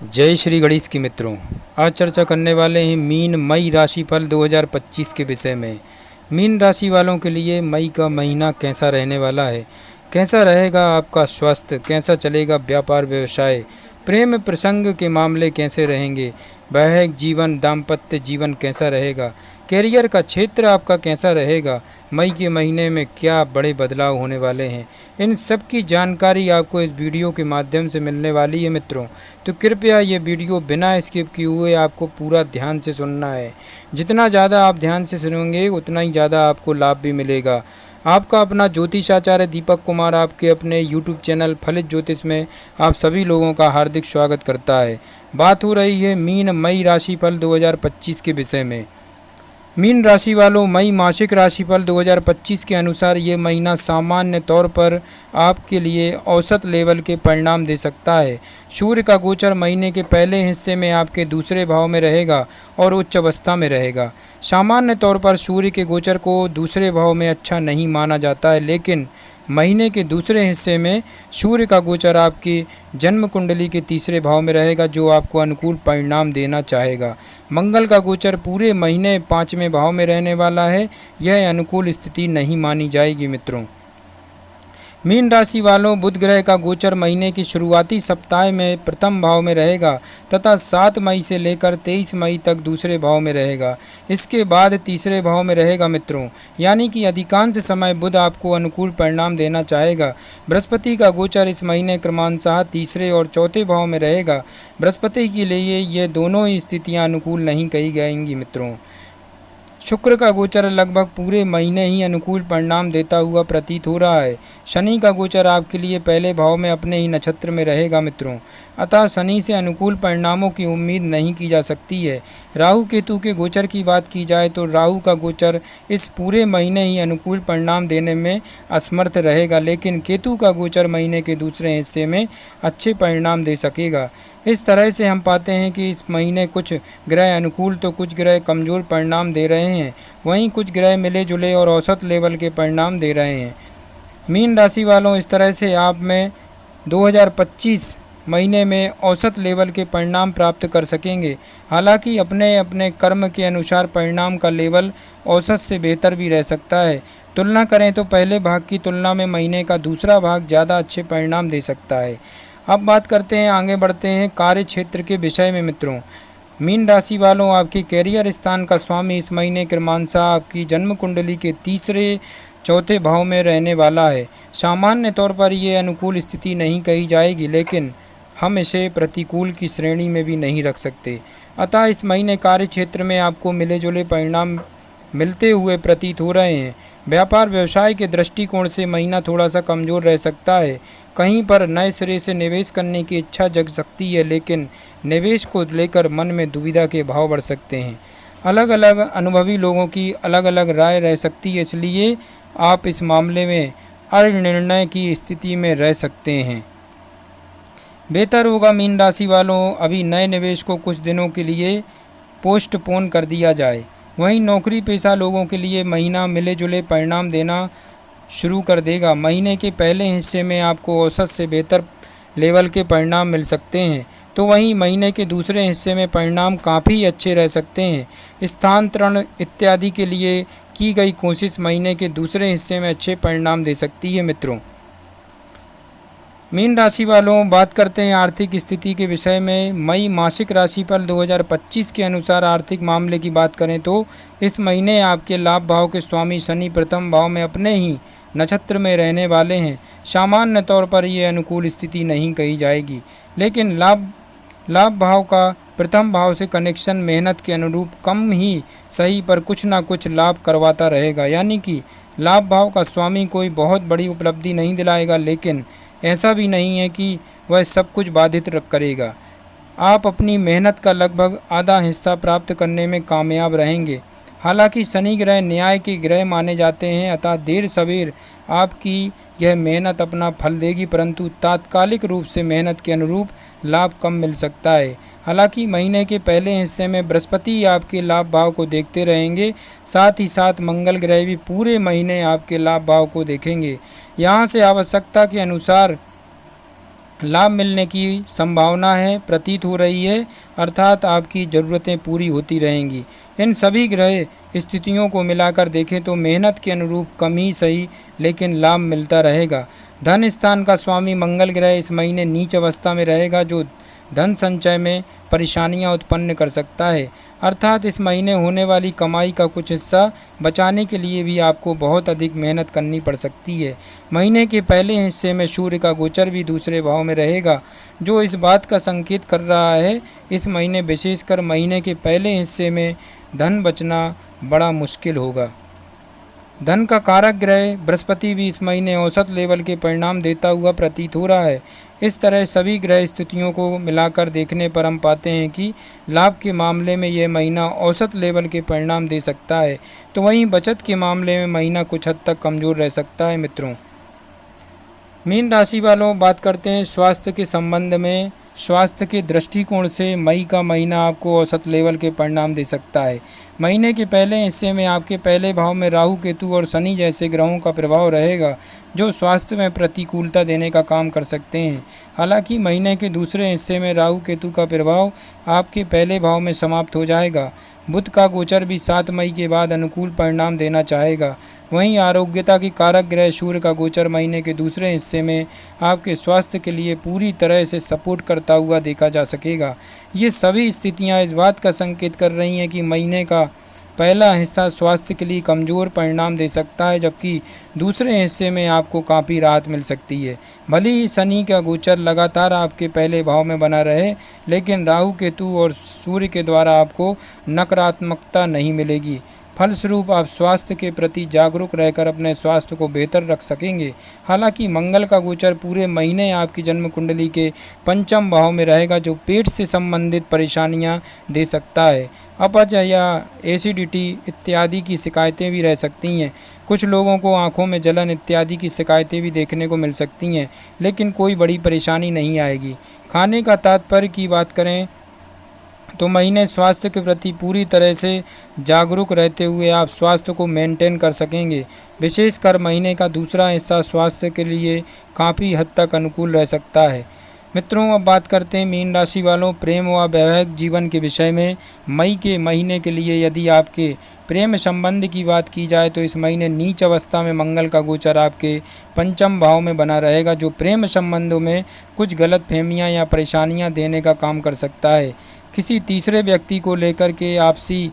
जय श्री गणेश की मित्रों। आज चर्चा करने वाले हैं मीन मई राशिफल 2025 के विषय में। मीन राशि वालों के लिए मई का महीना कैसा रहने वाला है, कैसा रहेगा आपका स्वास्थ्य, कैसा चलेगा व्यापार व्यवसाय, प्रेम प्रसंग के मामले कैसे रहेंगे, वैवाहिक जीवन दाम्पत्य जीवन कैसा रहेगा, कैरियर का क्षेत्र आपका कैसा रहेगा, मई के महीने में क्या बड़े बदलाव होने वाले हैं, इन सब की जानकारी आपको इस वीडियो के माध्यम से मिलने वाली है मित्रों। तो कृपया ये वीडियो बिना स्किप किए हुए आपको पूरा ध्यान से सुनना है। जितना ज़्यादा आप ध्यान से सुनेंगे उतना ही ज़्यादा आपको लाभ भी मिलेगा। आपका अपना ज्योतिषाचार्य दीपक कुमार आपके अपने YouTube चैनल फलित ज्योतिष में आप सभी लोगों का हार्दिक स्वागत करता है। बात हो रही है मीन मई राशिफल 2025 के विषय में। मीन राशि वालों, मई मासिक राशिफल 2025 के अनुसार ये महीना सामान्य तौर पर आपके लिए औसत लेवल के परिणाम दे सकता है। सूर्य का गोचर महीने के पहले हिस्से में आपके दूसरे भाव में रहेगा और उच्च अवस्था में रहेगा। सामान्य तौर पर सूर्य के गोचर को दूसरे भाव में अच्छा नहीं माना जाता है, लेकिन महीने के दूसरे हिस्से में सूर्य का गोचर आपकी जन्म कुंडली के तीसरे भाव में रहेगा, जो आपको अनुकूल परिणाम देना चाहेगा। मंगल का गोचर पूरे महीने पाँचवें भाव में रहने वाला है। यह अनुकूल स्थिति नहीं मानी जाएगी मित्रों। मीन राशि वालों, बुध ग्रह का गोचर महीने की शुरुआती सप्ताह में प्रथम भाव में रहेगा तथा 7 मई से लेकर 23 मई तक दूसरे भाव में रहेगा। इसके बाद तीसरे भाव में रहेगा मित्रों, यानी कि अधिकांश समय बुध आपको अनुकूल परिणाम देना चाहेगा। बृहस्पति का गोचर इस महीने क्रमांशः तीसरे और चौथे भाव में रहेगा। बृहस्पति के लिए ये दोनों ही स्थितियाँ अनुकूल नहीं कही जाएंगी मित्रों। शुक्र का गोचर लगभग पूरे महीने ही अनुकूल परिणाम देता हुआ प्रतीत हो रहा है। शनि का गोचर आपके लिए पहले भाव में अपने ही नक्षत्र में रहेगा मित्रों, अतः शनि से अनुकूल परिणामों की उम्मीद नहीं की जा सकती है। राहु केतु के गोचर की बात की जाए तो राहु का गोचर इस पूरे महीने ही अनुकूल परिणाम देने में असमर्थ रहेगा, लेकिन केतु का गोचर महीने के दूसरे हिस्से में अच्छे परिणाम दे सकेगा। इस तरह से हम पाते हैं कि इस महीने कुछ ग्रह अनुकूल तो कुछ ग्रह कमज़ोर परिणाम दे रहे हैं, वहीं कुछ ग्रह मिले जुले और औसत लेवल के परिणाम दे रहे हैं। मीन राशि वालों, इस तरह से आप में 2025 महीने में औसत लेवल के परिणाम प्राप्त कर सकेंगे। हालांकि अपने अपने कर्म के अनुसार परिणाम का लेवल औसत से बेहतर भी रह सकता है। तुलना करें तो पहले भाग की तुलना में महीने का दूसरा भाग ज़्यादा अच्छे परिणाम दे सकता है। अब बात करते हैं, आगे बढ़ते हैं कार्य क्षेत्र के विषय में मित्रों। मीन राशि वालों, आपकी कैरियर स्थान का स्वामी इस महीने क्रमांशः आपकी जन्म कुंडली के तीसरे चौथे भाव में रहने वाला है। सामान्य तौर पर ये अनुकूल स्थिति नहीं कही जाएगी, लेकिन हम इसे प्रतिकूल की श्रेणी में भी नहीं रख सकते। अतः इस महीने कार्य क्षेत्र में आपको मिले जुले परिणाम मिलते हुए प्रतीत हो रहे हैं। व्यापार व्यवसाय के दृष्टिकोण से महीना थोड़ा सा कमज़ोर रह सकता है। कहीं पर नए सिरे से निवेश करने की इच्छा जग सकती है, लेकिन निवेश को लेकर मन में दुविधा के भाव बढ़ सकते हैं। अलग अलग अनुभवी लोगों की अलग अलग राय रह सकती है, इसलिए आप इस मामले में अनिर्णय की स्थिति में रह सकते हैं। बेहतर होगा मीन राशि वालों, अभी नए निवेश को कुछ दिनों के लिए पोस्टपोन कर दिया जाए। वहीं नौकरी पेशा लोगों के लिए महीना मिले जुले परिणाम देना शुरू कर देगा। महीने के पहले हिस्से में आपको औसत से बेहतर लेवल के परिणाम मिल सकते हैं, तो वहीं महीने के दूसरे हिस्से में परिणाम काफ़ी अच्छे रह सकते हैं। स्थानांतरण इत्यादि के लिए की गई कोशिश महीने के दूसरे हिस्से में अच्छे परिणाम दे सकती है मित्रों। मीन राशि वालों, बात करते हैं आर्थिक स्थिति के विषय में। मई मासिक राशिफल 2025 के अनुसार आर्थिक मामले की बात करें तो इस महीने आपके लाभ भाव के स्वामी शनि प्रथम भाव में अपने ही नक्षत्र में रहने वाले हैं। सामान्य तौर पर ये अनुकूल स्थिति नहीं कही जाएगी, लेकिन लाभ भाव का प्रथम भाव से कनेक्शन मेहनत के अनुरूप कम ही सही पर कुछ ना कुछ लाभ करवाता रहेगा। यानी कि लाभ भाव का स्वामी कोई बहुत बड़ी उपलब्धि नहीं दिलाएगा, लेकिन ऐसा भी नहीं है कि वह सब कुछ बाधित करेगा। आप अपनी मेहनत का लगभग आधा हिस्सा प्राप्त करने में कामयाब रहेंगे। हालांकि शनि ग्रह न्याय के ग्रह माने जाते हैं, अतः देर सवेर आपकी यह मेहनत अपना फल देगी, परंतु तात्कालिक रूप से मेहनत के अनुरूप लाभ कम मिल सकता है। हालांकि महीने के पहले हिस्से में बृहस्पति आपके लाभ भाव को देखते रहेंगे, साथ ही साथ मंगल ग्रह भी पूरे महीने आपके लाभ भाव को देखेंगे। यहाँ से आवश्यकता के अनुसार लाभ मिलने की संभावना है, प्रतीत हो रही है, अर्थात आपकी ज़रूरतें पूरी होती रहेंगी। इन सभी ग्रह स्थितियों को मिलाकर देखें तो मेहनत के अनुरूप कम ही सही लेकिन लाभ मिलता रहेगा। धन स्थान का स्वामी मंगल ग्रह इस महीने नीच अवस्था में रहेगा, जो धन संचय में परेशानियां उत्पन्न कर सकता है। अर्थात इस महीने होने वाली कमाई का कुछ हिस्सा बचाने के लिए भी आपको बहुत अधिक मेहनत करनी पड़ सकती है। महीने के पहले हिस्से में सूर्य का गोचर भी दूसरे भाव में रहेगा, जो इस बात का संकेत कर रहा है इस महीने विशेषकर महीने के पहले हिस्से में धन बचना बड़ा मुश्किल होगा। धन का कारक ग्रह बृहस्पति भी इस महीने औसत लेवल के परिणाम देता हुआ प्रतीत हो रहा है। इस तरह सभी ग्रह स्थितियों को मिलाकर देखने पर हम पाते हैं कि लाभ के मामले में यह महीना औसत लेवल के परिणाम दे सकता है, तो वहीं बचत के मामले में महीना कुछ हद तक कमज़ोर रह सकता है। मित्रों, मीन राशि वालों, बात करते हैं स्वास्थ्य के संबंध में। स्वास्थ्य के दृष्टिकोण से मई का महीना आपको औसत लेवल के परिणाम दे सकता है। महीने के पहले हिस्से में आपके पहले भाव में राहु, केतु और शनि जैसे ग्रहों का प्रभाव रहेगा, जो स्वास्थ्य में प्रतिकूलता देने का काम कर सकते हैं। हालांकि महीने के दूसरे हिस्से में राहु केतु का प्रभाव आपके पहले भाव में समाप्त हो जाएगा। बुध का गोचर भी 7 मई के बाद अनुकूल परिणाम देना चाहेगा। वहीं आरोग्यता के कारक ग्रह सूर्य का गोचर महीने के दूसरे हिस्से में आपके स्वास्थ्य के लिए पूरी तरह से सपोर्ट करता हुआ देखा जा सकेगा। ये सभी स्थितियां इस बात का संकेत कर रही हैं कि महीने का पहला हिस्सा स्वास्थ्य के लिए कमज़ोर परिणाम दे सकता है, जबकि दूसरे हिस्से में आपको काफ़ी राहत मिल सकती है। भले ही शनि का गोचर लगातार आपके पहले भाव में बना रहे, लेकिन राहु, केतु और सूर्य के द्वारा आपको नकारात्मकता नहीं मिलेगी। फलस्वरूप आप स्वास्थ्य के प्रति जागरूक रहकर अपने स्वास्थ्य को बेहतर रख सकेंगे। हालांकि मंगल का गोचर पूरे महीने आपकी जन्म कुंडली के पंचम भाव में रहेगा, जो पेट से संबंधित परेशानियां दे सकता है। अपच या एसिडिटी इत्यादि की शिकायतें भी रह सकती हैं। कुछ लोगों को आंखों में जलन इत्यादि की शिकायतें भी देखने को मिल सकती हैं, लेकिन कोई बड़ी परेशानी नहीं आएगी। खाने का तात्पर्य की बात करें तो महीने स्वास्थ्य के प्रति पूरी तरह से जागरूक रहते हुए आप स्वास्थ्य को मेंटेन कर सकेंगे। विशेषकर महीने का दूसरा हिस्सा स्वास्थ्य के लिए काफ़ी हद तक अनुकूल रह सकता है। मित्रों, अब बात करते हैं मीन राशि वालों प्रेम व वैवाहिक जीवन के विषय में। मई के महीने के लिए यदि आपके प्रेम संबंध की बात की जाए तो इस महीने नीच अवस्था में मंगल का गोचर आपके पंचम भाव में बना रहेगा, जो प्रेम संबंधों में कुछ गलतफहमियां या परेशानियां देने का काम कर सकता है। किसी तीसरे व्यक्ति को लेकर के आपसी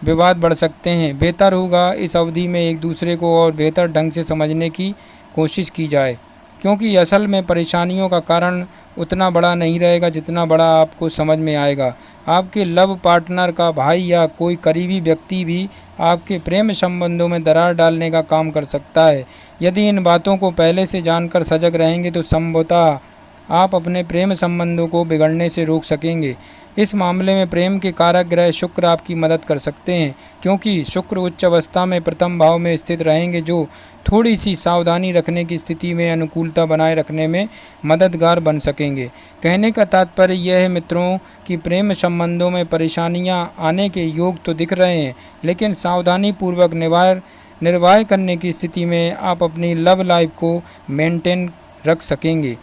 विवाद बढ़ सकते हैं। बेहतर होगा इस अवधि में एक दूसरे को और बेहतर ढंग से समझने की कोशिश की जाए, क्योंकि असल में परेशानियों का कारण उतना बड़ा नहीं रहेगा जितना बड़ा आपको समझ में आएगा। आपके लव पार्टनर का भाई या कोई करीबी व्यक्ति भी आपके प्रेम संबंधों में दरार डालने का काम कर सकता है। यदि इन बातों को पहले से जानकर सजग रहेंगे तो संभवतः आप अपने प्रेम संबंधों को बिगड़ने से रोक सकेंगे। इस मामले में प्रेम के कारक ग्रह शुक्र आपकी मदद कर सकते हैं, क्योंकि शुक्र उच्च अवस्था में प्रथम भाव में स्थित रहेंगे, जो थोड़ी सी सावधानी रखने की स्थिति में अनुकूलता बनाए रखने में मददगार बन सकेंगे। कहने का तात्पर्य यह है मित्रों कि प्रेम संबंधों में परेशानियां आने के योग तो दिख रहे हैं, लेकिन सावधानी पूर्वक निर्वाह करने की स्थिति में आप अपनी लव लाइफ को मेंटेन रख सकेंगे।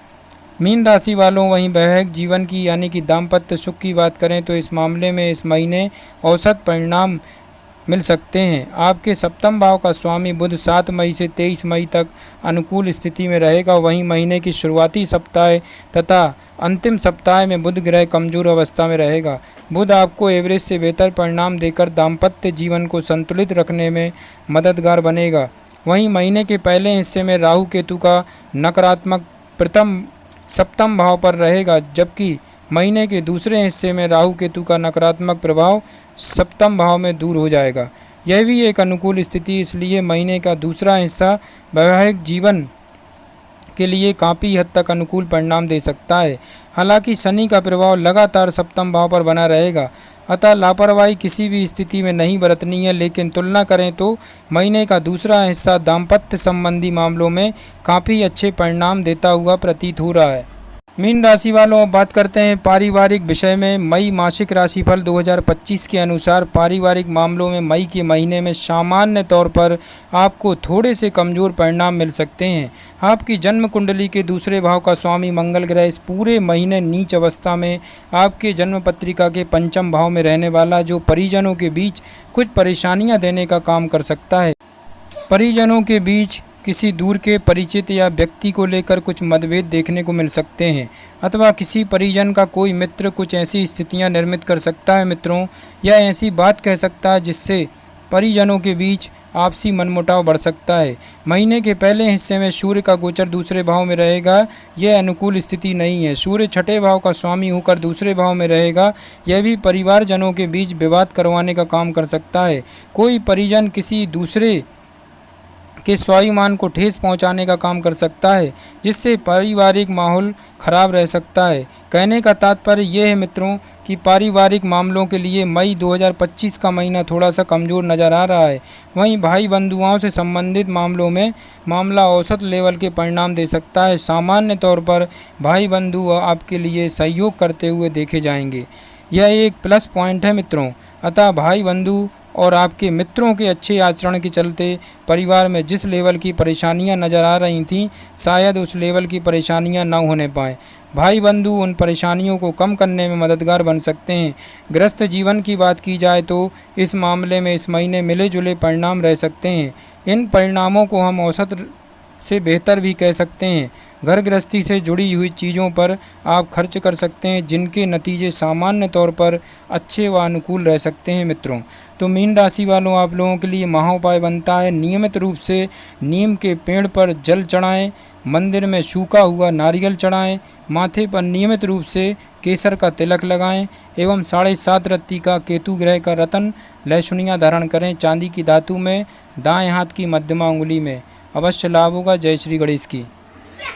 मीन राशि वालों, वहीं वैवाहिक जीवन की यानी कि दाम्पत्य सुख की बात करें तो इस मामले में इस महीने औसत परिणाम मिल सकते हैं। आपके सप्तम भाव का स्वामी बुध 7 मई से 23 मई तक अनुकूल स्थिति में रहेगा। वहीं महीने की शुरुआती सप्ताह तथा अंतिम सप्ताह में बुध ग्रह कमजोर अवस्था में रहेगा। बुध आपको एवरेज से बेहतर परिणाम देकर दाम्पत्य जीवन को संतुलित रखने में मददगार बनेगा। वहीं महीने के पहले हिस्से में राहु केतु का नकारात्मक प्रथम सप्तम भाव पर रहेगा, जबकि महीने के दूसरे हिस्से में राहु केतु का नकारात्मक प्रभाव सप्तम भाव में दूर हो जाएगा। यह भी एक अनुकूल स्थिति, इसलिए महीने का दूसरा हिस्सा वैवाहिक जीवन के लिए काफ़ी हद तक अनुकूल परिणाम दे सकता है। हालांकि शनि का प्रभाव लगातार सप्तम भाव पर बना रहेगा, अतः लापरवाही किसी भी स्थिति में नहीं बरतनी है। लेकिन तुलना करें तो महीने का दूसरा हिस्सा दाम्पत्य संबंधी मामलों में काफ़ी अच्छे परिणाम देता हुआ प्रतीत हो रहा है। मीन राशि वालों, अब बात करते हैं पारिवारिक विषय में। मई मासिक राशिफल 2025 के अनुसार पारिवारिक मामलों में मई के महीने में सामान्य तौर पर आपको थोड़े से कमज़ोर परिणाम मिल सकते हैं। आपकी जन्म कुंडली के दूसरे भाव का स्वामी मंगल ग्रह इस पूरे महीने नीच अवस्था में आपके जन्म पत्रिका के पंचम भाव में रहने वाला, जो परिजनों के बीच कुछ परेशानियां देने का काम कर सकता है। परिजनों के बीच किसी दूर के परिचित या व्यक्ति को लेकर कुछ मतभेद देखने को मिल सकते हैं, अथवा किसी परिजन का कोई मित्र कुछ ऐसी स्थितियां निर्मित कर सकता है मित्रों, या ऐसी बात कह सकता है जिससे परिजनों के बीच आपसी मनमुटाव बढ़ सकता है। महीने के पहले हिस्से में सूर्य का गोचर दूसरे भाव में रहेगा, यह अनुकूल स्थिति नहीं है। सूर्य छठे भाव का स्वामी होकर दूसरे भाव में रहेगा, यह भी परिवारजनों के बीच विवाद करवाने का काम कर सकता है। कोई परिजन किसी दूसरे के स्वाभिमान को ठेस पहुंचाने का काम कर सकता है, जिससे पारिवारिक माहौल खराब रह सकता है। कहने का तात्पर्य यह है मित्रों कि पारिवारिक मामलों के लिए मई 2025 का महीना थोड़ा सा कमज़ोर नज़र आ रहा है। वहीं भाई बंधुओं से संबंधित मामलों में मामला औसत लेवल के परिणाम दे सकता है। सामान्य तौर पर भाई बंधु आपके लिए सहयोग करते हुए देखे जाएंगे, यह एक प्लस पॉइंट है मित्रों। अतः भाई बंधु और आपके मित्रों के अच्छे आचरण के चलते परिवार में जिस लेवल की परेशानियां नज़र आ रही थीं, शायद उस लेवल की परेशानियां न होने पाएँ। भाई बंधु उन परेशानियों को कम करने में मददगार बन सकते हैं। गृहस्थ जीवन की बात की जाए तो इस मामले में इस महीने मिले जुले परिणाम रह सकते हैं। इन परिणामों को हम औसत से बेहतर भी कह सकते हैं। घर गृहस्थी से जुड़ी हुई चीज़ों पर आप खर्च कर सकते हैं, जिनके नतीजे सामान्य तौर पर अच्छे व अनुकूल रह सकते हैं मित्रों। तो मीन राशि वालों, आप लोगों के लिए महाउपाय बनता है नियमित रूप से नीम के पेड़ पर जल चढ़ाएं, मंदिर में सूखा हुआ नारियल चढ़ाएं, माथे पर नियमित रूप से केसर का तिलक लगाएं एवं 7.5 रत्ती का केतु ग्रह का रत्न लहसुनिया धारण करें चांदी की धातु में, दाएं हाथ की मध्यमा उंगली में। अवश्य लाभ होगा। जय श्री गणेश की।